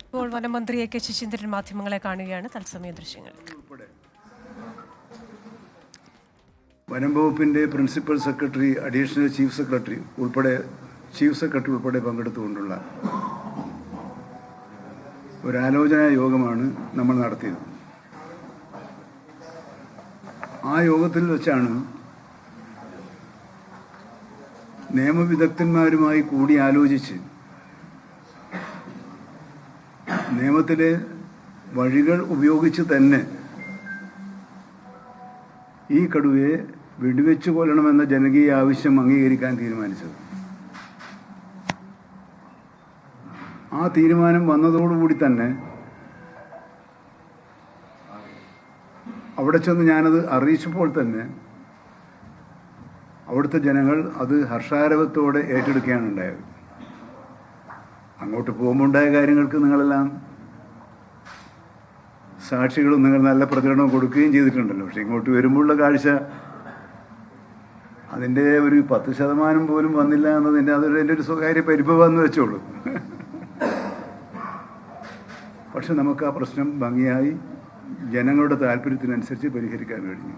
ഇപ്പോൾ വനമന്ത്രി A.K. ശശീന്ദ്രൻ മാധ്യമങ്ങളെ കാണുകയാണ്. തത്സമയ ദൃശ്യങ്ങൾ. വനം വകുപ്പിൻ്റെ principal secretary, additional chief secretary ഉൾപ്പെടെ പങ്കെടുത്തുകൊണ്ടുള്ള ഒരാലോചനാ യോഗമാണ് നമ്മൾ നടത്തിയത്. ആ യോഗത്തിൽ വെച്ചാണ് നിയമവിദഗ്ധന്മാരുമായി കൂടി ആലോചിച്ച് നിയമത്തിലെ വഴികൾ ഉപയോഗിച്ച് തന്നെ ഈ കടുവയെ വെടിവെച്ചു കൊല്ലണമെന്ന ജനകീയ ആവശ്യം അംഗീകരിക്കാൻ തീരുമാനിച്ചത്. ആ തീരുമാനം വന്നതോടുകൂടി തന്നെ അവിടെ ചെന്ന് ഞാനത് അറിയിച്ചപ്പോൾ തന്നെ അവിടുത്തെ ജനങ്ങൾ അത് ഹർഷാരവത്തോടെ ഏറ്റെടുക്കുകയാണ് ഉണ്ടായത്. അങ്ങോട്ട് പോകുമ്പോൾ ഉണ്ടായ കാര്യങ്ങൾക്ക് നിങ്ങളെല്ലാം സാക്ഷികളും നിങ്ങൾ നല്ല പ്രതികരണം കൊടുക്കുകയും ചെയ്തിട്ടുണ്ടല്ലോ. പക്ഷെ ഇങ്ങോട്ട് വരുമ്പോഴുള്ള കാഴ്ച അതിൻ്റെ ഒരു 10% പോലും വന്നില്ല എന്നതിൻ്റെ എൻ്റെ ഒരു സ്വകാര്യ പരിഭവമെന്ന് വെച്ചോളൂ. പക്ഷെ നമുക്ക് ആ പ്രശ്നം ഭംഗിയായി ജനങ്ങളുടെ താല്പര്യത്തിനനുസരിച്ച് പരിഹരിക്കാൻ കഴിഞ്ഞു.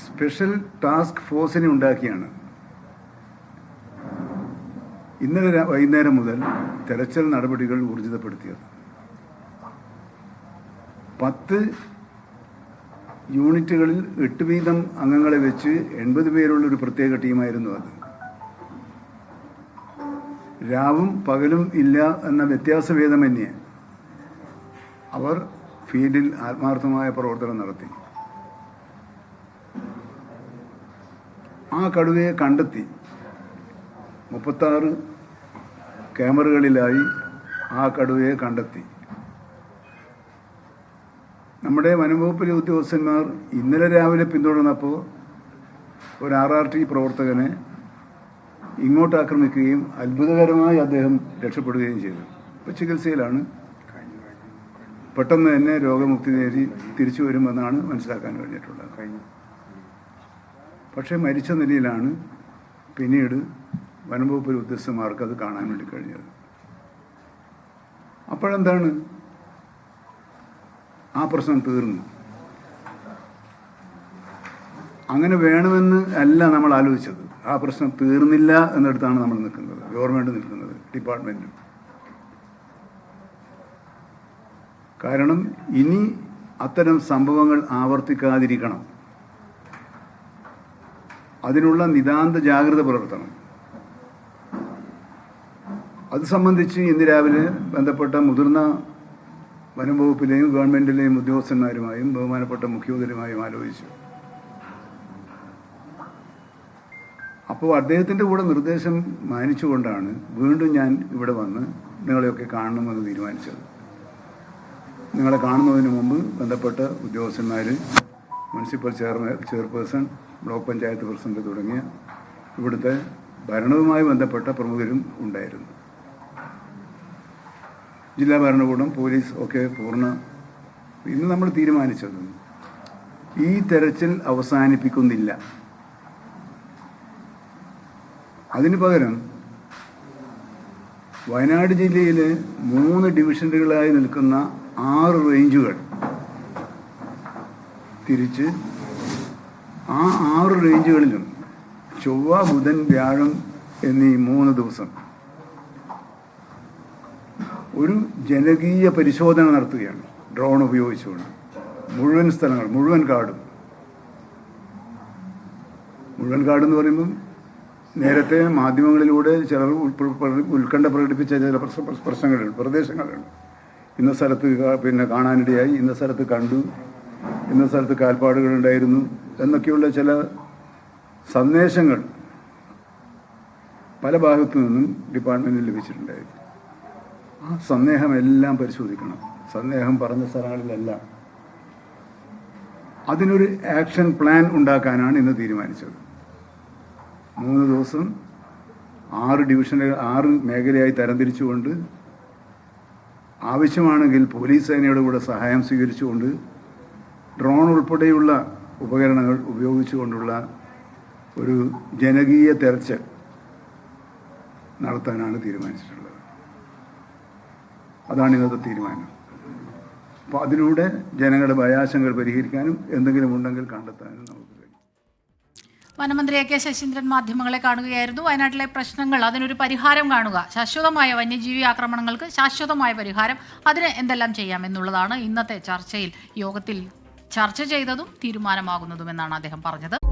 സ്പെഷ്യൽ ടാസ്ക് ഫോഴ്സിനെ ഉണ്ടാക്കിയാണ് ഇന്നലെ വൈകുന്നേരം മുതൽ തെരച്ചിൽ നടപടികൾ ഊർജിതപ്പെടുത്തിയത്. 10 യൂണിറ്റുകളിൽ 8 വീതം അംഗങ്ങളെ വെച്ച് 80 പേരുള്ളൊരു പ്രത്യേക ടീമായിരുന്നു അത്. രാവും പകലും ഇല്ല എന്ന വ്യത്യാസഭേദമന്യേ അവർ ഫീൽഡിൽ ആത്മാർത്ഥമായ പ്രവർത്തനം നടത്തി. ആ കടുവയെ കണ്ടെത്തി 36 ക്യാമറകളിലായി ആ കടുവയെ കണ്ടെത്തി. നമ്മുടെ വനംവകുപ്പിലെ ഉദ്യോഗസ്ഥന്മാർ ഇന്നലെ രാവിലെ പിന്തുടർന്നപ്പോൾ ഒരു RRT പ്രവർത്തകനെ ഇങ്ങോട്ട് ആക്രമിക്കുകയും അത്ഭുതകരമായി അദ്ദേഹം രക്ഷപ്പെടുകയും ചെയ്തു. ഇപ്പോൾ ചികിത്സയിലാണ്. പെട്ടെന്ന് തന്നെ രോഗമുക്തി നേടി തിരിച്ചു വരുമെന്നാണ് മനസ്സിലാക്കാൻ കഴിഞ്ഞിട്ടുള്ളത്. പക്ഷേ മരിച്ച നിലയിലാണ് പിന്നീട് വനംവകുപ്പിലെ ഉദ്യോഗസ്ഥന്മാർക്ക് അത് കാണാൻ വേണ്ടി കഴിഞ്ഞത്. അപ്പോഴെന്താണ്, ആ പ്രശ്നം തീർന്നു. അങ്ങനെ വേണമെന്ന് അല്ല നമ്മൾ ആലോചിച്ചത്. ആ പ്രശ്നം തീർന്നില്ല എന്നിടത്താണ് നമ്മൾ നിൽക്കുന്നത്, ഗവൺമെൻറ് നിൽക്കുന്നത്, ഡിപ്പാർട്ട്മെൻറ്റും. കാരണം ഇനി അത്തരം സംഭവങ്ങൾ ആവർത്തിക്കാതിരിക്കണം. അതിനുള്ള നിതാന്ത ജാഗ്രത പുലർത്തണം. അത് സംബന്ധിച്ച് ഇന്ന് രാവിലെ ബന്ധപ്പെട്ട മുതിർന്ന വനം വകുപ്പിലെയും ഗവൺമെൻറ്റിലെയും ഉദ്യോഗസ്ഥന്മാരുമായും ബഹുമാനപ്പെട്ട മുഖ്യമന്ത്രിയുമായും ആലോചിച്ചു. അപ്പോൾ അദ്ദേഹത്തിൻ്റെ കൂടെ നിർദ്ദേശം മാനിച്ചുകൊണ്ടാണ് വീണ്ടും ഞാൻ ഇവിടെ വന്ന് നിങ്ങളെയൊക്കെ കാണണമെന്ന് തീരുമാനിച്ചത്. നിങ്ങളെ കാണുന്നതിന് മുമ്പ് ബന്ധപ്പെട്ട ഉദ്യോഗസ്ഥന്മാർ, municipal chairperson, block panchayat president തുടങ്ങിയ ഇവിടുത്തെ ഭരണവുമായി ബന്ധപ്പെട്ട പ്രമുഖരും ഉണ്ടായിരുന്നു. ജില്ലാ ഭരണകൂടം, പോലീസ് ഒക്കെ പൂർണ്ണ. ഇന്ന് നമ്മൾ തീരുമാനിച്ചത് ഈ തെരച്ചിൽ അവസാനിപ്പിക്കുന്നില്ല. അതിനു പകരം വയനാട് ജില്ലയിലെ 3 ഡിവിഷനുകളായി നിൽക്കുന്ന 6 റേഞ്ചുകൾ തിരിച്ച് ആ 6 റേഞ്ചുകളിലും ചൊവ്വ, ബുധൻ, വ്യാഴം എന്നീ 3 ദിവസം ഒരു ജനകീയ പരിശോധന നടത്തുകയാണ് ഡ്രോൺ ഉപയോഗിച്ചുകൊണ്ട്. മുഴുവൻ സ്ഥലങ്ങൾ, മുഴുവൻ കാടെന്ന് പറയുമ്പം നേരത്തെ മാധ്യമങ്ങളിലൂടെ ചിലർ ഉത്കണ്ഠ പ്രകടിപ്പിച്ച ചില പ്രശ്നങ്ങളുണ്ട്, പ്രദേശങ്ങളുണ്ട്. ഇന്ന സ്ഥലത്ത് കാണാനിടയായി, ഇന്ന സ്ഥലത്ത് കണ്ടു, ഇന്ന സ്ഥലത്ത് കാൽപ്പാടുകളുണ്ടായിരുന്നു എന്നൊക്കെയുള്ള ചില സന്ദേശങ്ങൾ പല ഭാഗത്തു നിന്നും ഡിപ്പാർട്ട്മെൻറ്റിൽ ലഭിച്ചിട്ടുണ്ടായിരുന്നു. ആ സന്ദേഹമെല്ലാം പരിശോധിക്കണം. സന്ദേഹം പറഞ്ഞ സ്ഥലങ്ങളിലെല്ലാം അതിനൊരു ആക്ഷൻ പ്ലാൻ ഉണ്ടാക്കാനാണ് ഇന്ന് തീരുമാനിച്ചത്. 3 ദിവസം 6 ഡിവിഷനുകൾ, 6 മേഖലയായി തരംതിരിച്ചുകൊണ്ട് ആവശ്യമാണെങ്കിൽ പോലീസ് സേനയുടെ കൂടെ സഹായം സ്വീകരിച്ചുകൊണ്ട് ഡ്രോൺ ഉൾപ്പെടെയുള്ള ഉപകരണങ്ങൾ ഉപയോഗിച്ചുകൊണ്ടുള്ള ഒരു ജനകീയ തെരച്ചിൽ നടത്താനാണ് തീരുമാനിച്ചിട്ടുള്ളത്. അതാണ് ഇന്നത്തെ തീരുമാനം. അപ്പോൾ അതിലൂടെ ജനങ്ങളുടെ ഭയാശങ്കകൾ പരിഹരിക്കാനും എന്തെങ്കിലും ഉണ്ടെങ്കിൽ കണ്ടെത്താനും നമുക്ക് കഴിയും. വനമന്ത്രി എ കെ ശശീന്ദ്രൻ മാധ്യമങ്ങളെ കാണുകയായിരുന്നു. വയനാട്ടിലെ പ്രശ്നങ്ങൾ, അതിനൊരു പരിഹാരം കാണുക, ശാശ്വതമായ വന്യജീവി ആക്രമണങ്ങൾക്ക് ശാശ്വതമായ പരിഹാരം, അതിന് എന്തെല്ലാം ചെയ്യാമെന്നുള്ളതാണ് ഇന്നത്തെ യോഗത്തിൽ ചർച്ച ചെയ്തതും തീരുമാനമാകുന്നതുമെന്നാണ് അദ്ദേഹം പറഞ്ഞത്.